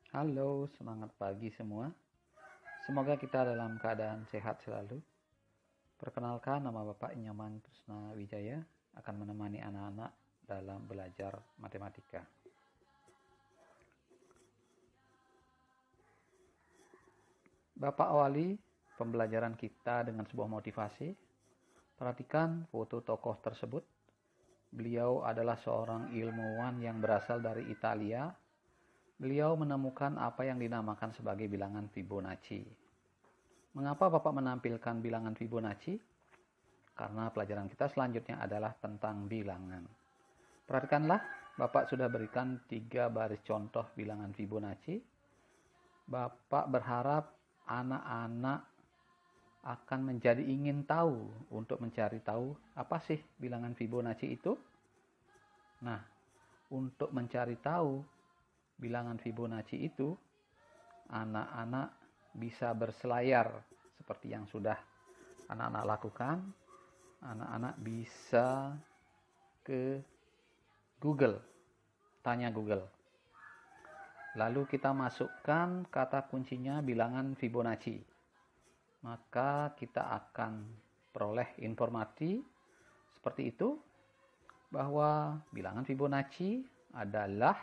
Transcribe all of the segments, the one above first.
Halo, semangat pagi semua. Semoga kita dalam keadaan sehat selalu. Perkenalkan, nama Bapak Inyoman Trisna Wijaya akan menemani anak-anak dalam belajar matematika. Bapak awali pembelajaran kita dengan sebuah motivasi. Perhatikan foto tokoh tersebut. Beliau adalah seorang ilmuwan yang berasal dari Italia. Beliau menemukan apa yang dinamakan sebagai bilangan Fibonacci. Mengapa Bapak menampilkan bilangan Fibonacci? Karena pelajaran kita selanjutnya adalah tentang bilangan. Perhatikanlah, Bapak sudah berikan 3 baris contoh bilangan Fibonacci. Bapak berharap anak-anak akan menjadi ingin tahu untuk mencari tahu apa sih bilangan Fibonacci itu. Nah, untuk mencari tahu bilangan Fibonacci itu, anak-anak bisa berselayar seperti yang sudah anak-anak lakukan. Anak-anak bisa ke Google, tanya Google. Lalu kita masukkan kata kuncinya bilangan Fibonacci. Maka kita akan peroleh informasi seperti itu, bahwa bilangan Fibonacci adalah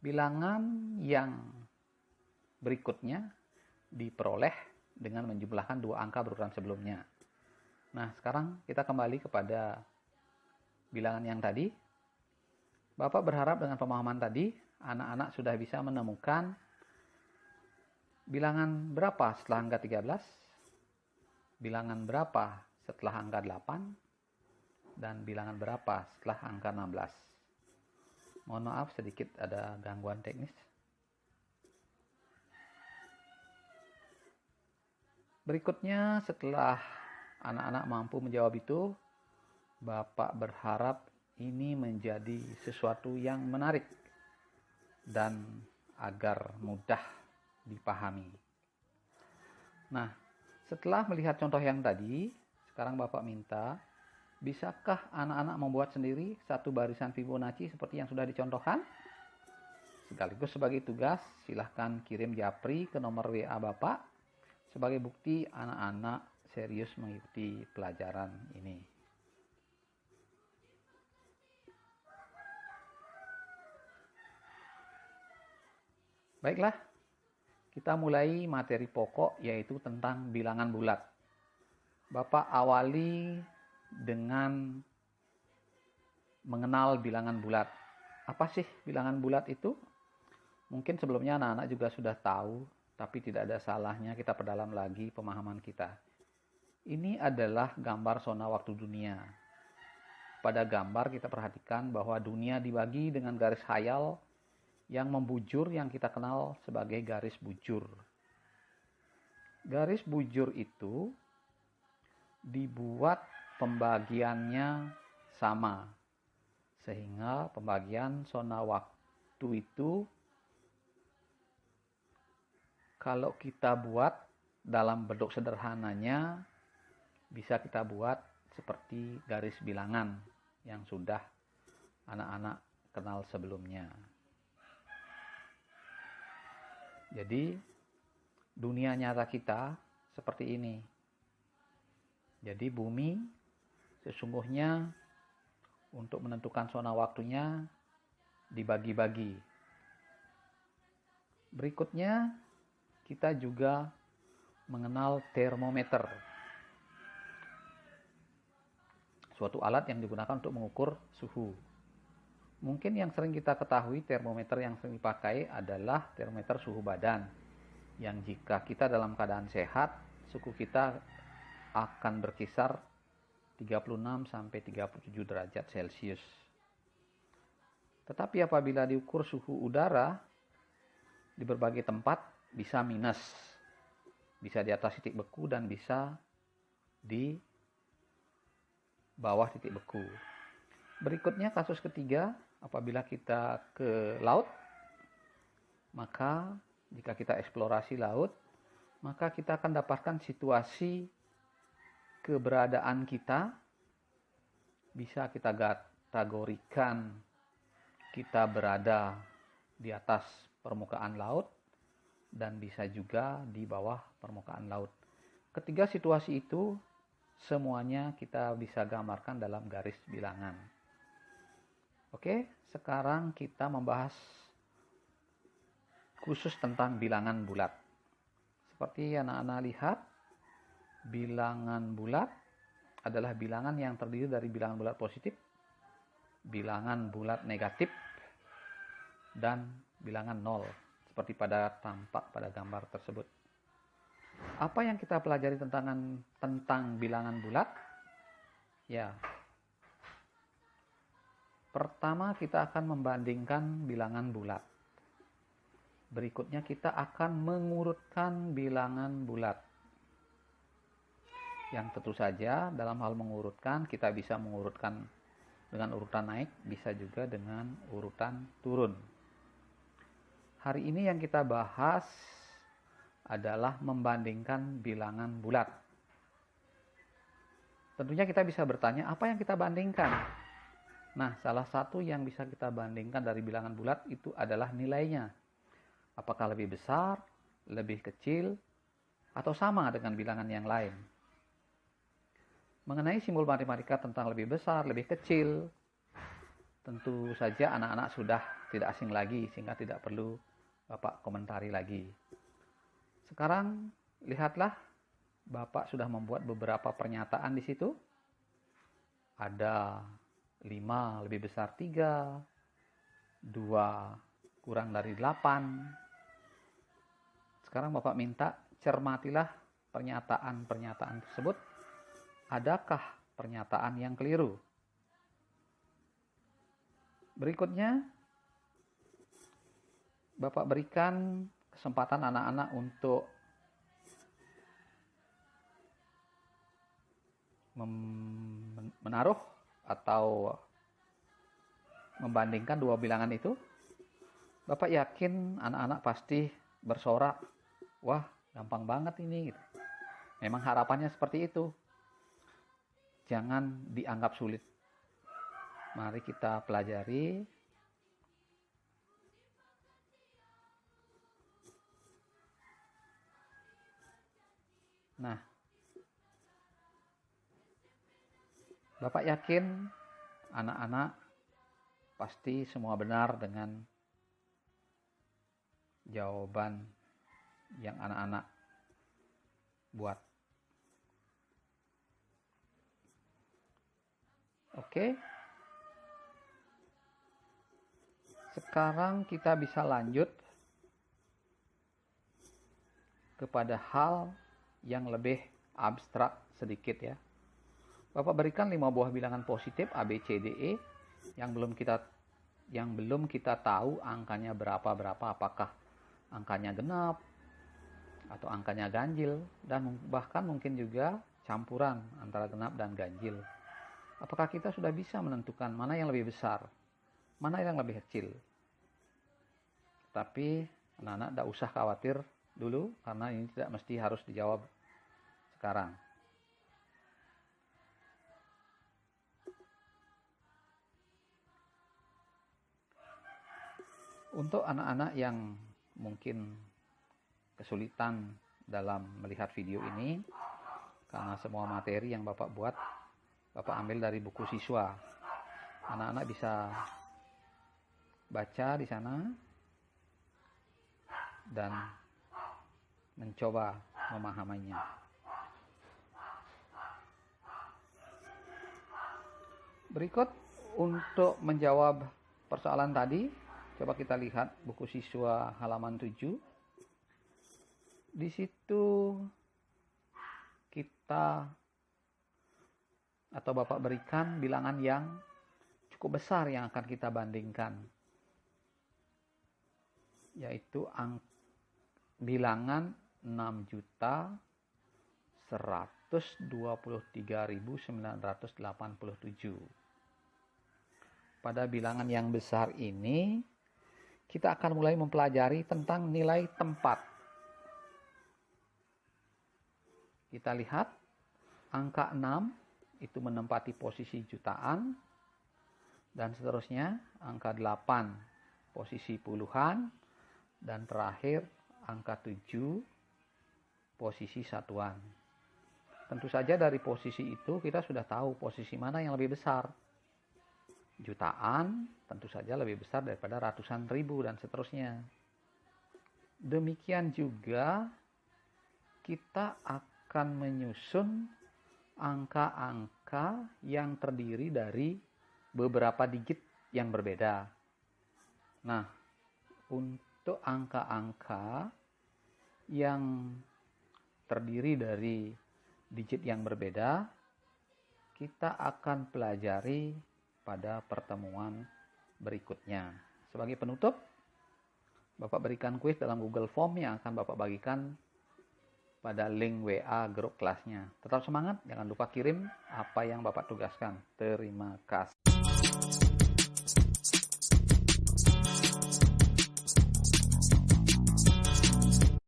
bilangan yang berikutnya diperoleh dengan menjumlahkan 2 angka berurutan sebelumnya. Nah, sekarang kita kembali kepada bilangan yang tadi. Bapak berharap dengan pemahaman tadi, anak-anak sudah bisa menemukan bilangan berapa setelah angka 13, bilangan berapa setelah angka 8, dan bilangan berapa setelah angka 16. Mohon maaf sedikit ada gangguan teknis. Berikutnya, setelah anak-anak mampu menjawab itu, Bapak berharap ini menjadi sesuatu yang menarik dan agar mudah dipahami. Nah, setelah melihat contoh yang tadi, sekarang Bapak minta, bisakah anak-anak membuat sendiri satu barisan Fibonacci seperti yang sudah dicontohkan? Sekaligus sebagai tugas, silahkan kirim japri ke nomor WA Bapak sebagai bukti anak-anak serius mengikuti pelajaran ini. Baiklah, kita mulai materi pokok yaitu tentang bilangan bulat. Bapak awali dengan mengenal bilangan bulat. Apa sih bilangan bulat itu? Mungkin sebelumnya anak-anak juga sudah tahu, tapi tidak ada salahnya kita perdalam lagi pemahaman kita. Ini adalah gambar zona waktu dunia. Pada gambar kita perhatikan bahwa dunia dibagi dengan garis khayal yang membujur, yang kita kenal sebagai garis bujur. Garis bujur itu dibuat pembagiannya sama, sehingga pembagian zona waktu itu kalau kita buat dalam bentuk sederhananya, bisa kita buat seperti garis bilangan yang sudah anak-anak kenal sebelumnya. Jadi, dunia nyata kita seperti ini. Jadi, bumi sesungguhnya untuk menentukan zona waktunya dibagi-bagi. Berikutnya, kita juga mengenal termometer, suatu alat yang digunakan untuk mengukur suhu. Mungkin yang sering kita ketahui, termometer yang sering dipakai adalah termometer suhu badan, yang jika kita dalam keadaan sehat, suhu kita akan berkisar 36-37 derajat Celcius. Tetapi apabila diukur suhu udara di berbagai tempat, bisa minus, bisa di atas titik beku dan bisa di bawah titik beku. Berikutnya kasus ketiga, apabila kita ke laut, maka jika kita eksplorasi laut, maka kita akan dapatkan situasi keberadaan kita, bisa kita kategorikan kita berada di atas permukaan laut dan bisa juga di bawah permukaan laut. Ketiga situasi itu semuanya kita bisa gambarkan dalam garis bilangan. Oke, sekarang kita membahas khusus tentang bilangan bulat. Seperti anak-anak lihat, bilangan bulat adalah bilangan yang terdiri dari bilangan bulat positif, bilangan bulat negatif, dan bilangan nol, seperti tampak pada gambar tersebut. Apa yang kita pelajari tentang bilangan bulat? Ya, pertama kita akan membandingkan bilangan bulat. Berikutnya kita akan mengurutkan bilangan bulat. Yang tentu saja dalam hal mengurutkan, kita bisa mengurutkan dengan urutan naik, bisa juga dengan urutan turun. Hari ini yang kita bahas adalah membandingkan bilangan bulat. Tentunya kita bisa bertanya, apa yang kita bandingkan? Nah, salah satu yang bisa kita bandingkan dari bilangan bulat itu adalah nilainya. Apakah lebih besar, lebih kecil, atau sama dengan bilangan yang lain? Mengenai simbol matematika tentang lebih besar, lebih kecil, tentu saja anak-anak sudah tidak asing lagi, sehingga tidak perlu Bapak komentari lagi. Sekarang lihatlah, Bapak sudah membuat beberapa pernyataan di situ. Ada 5 lebih besar 3, 2 kurang dari 8. Sekarang Bapak minta cermatilah pernyataan-pernyataan tersebut. Adakah pernyataan yang keliru? Berikutnya, Bapak berikan kesempatan anak-anak untuk menaruh atau membandingkan dua bilangan itu. Bapak yakin anak-anak pasti bersorak, wah gampang banget ini. Memang harapannya seperti itu. Jangan dianggap sulit. Mari kita pelajari. Nah, Bapak yakin anak-anak pasti semua benar dengan jawaban yang anak-anak buat. Oke. Sekarang kita bisa lanjut kepada hal yang lebih abstrak sedikit ya. Bapak berikan 5 buah bilangan positif A, B, C, D, E yang belum kita tahu angkanya berapa, apakah angkanya genap atau angkanya ganjil, dan bahkan mungkin juga campuran antara genap dan ganjil. Apakah kita sudah bisa menentukan mana yang lebih besar, mana yang lebih kecil? Tapi anak-anak tidak usah khawatir dulu, karena ini tidak mesti harus dijawab sekarang. Untuk anak-anak yang mungkin kesulitan dalam melihat video ini, karena semua materi yang Bapak buat, Bapak ambil dari buku siswa. Anak-anak bisa baca di sana dan mencoba memahaminya. Berikut untuk menjawab persoalan tadi, coba kita lihat buku siswa halaman 7. Di situ kita atau Bapak berikan bilangan yang cukup besar yang akan kita bandingkan, yaitu bilangan 6.123.987. Pada bilangan yang besar ini, kita akan mulai mempelajari tentang nilai tempat. Kita lihat angka 6 itu menempati posisi jutaan, dan seterusnya angka 8 posisi puluhan, Dan terakhir, angka 7, posisi satuan. Tentu saja dari posisi itu kita sudah tahu posisi mana yang lebih besar. Jutaan tentu saja lebih besar daripada ratusan ribu dan seterusnya. Demikian juga kita akan menyusun angka-angka yang terdiri dari beberapa digit yang berbeda. Nah, untuk angka-angka yang terdiri dari digit yang berbeda, kita akan pelajari pada pertemuan berikutnya. Sebagai penutup, Bapak berikan kuis dalam Google Form yang akan Bapak bagikan pada link WA grup kelasnya. Tetap semangat, jangan lupa kirim apa yang Bapak tugaskan. Terima kasih.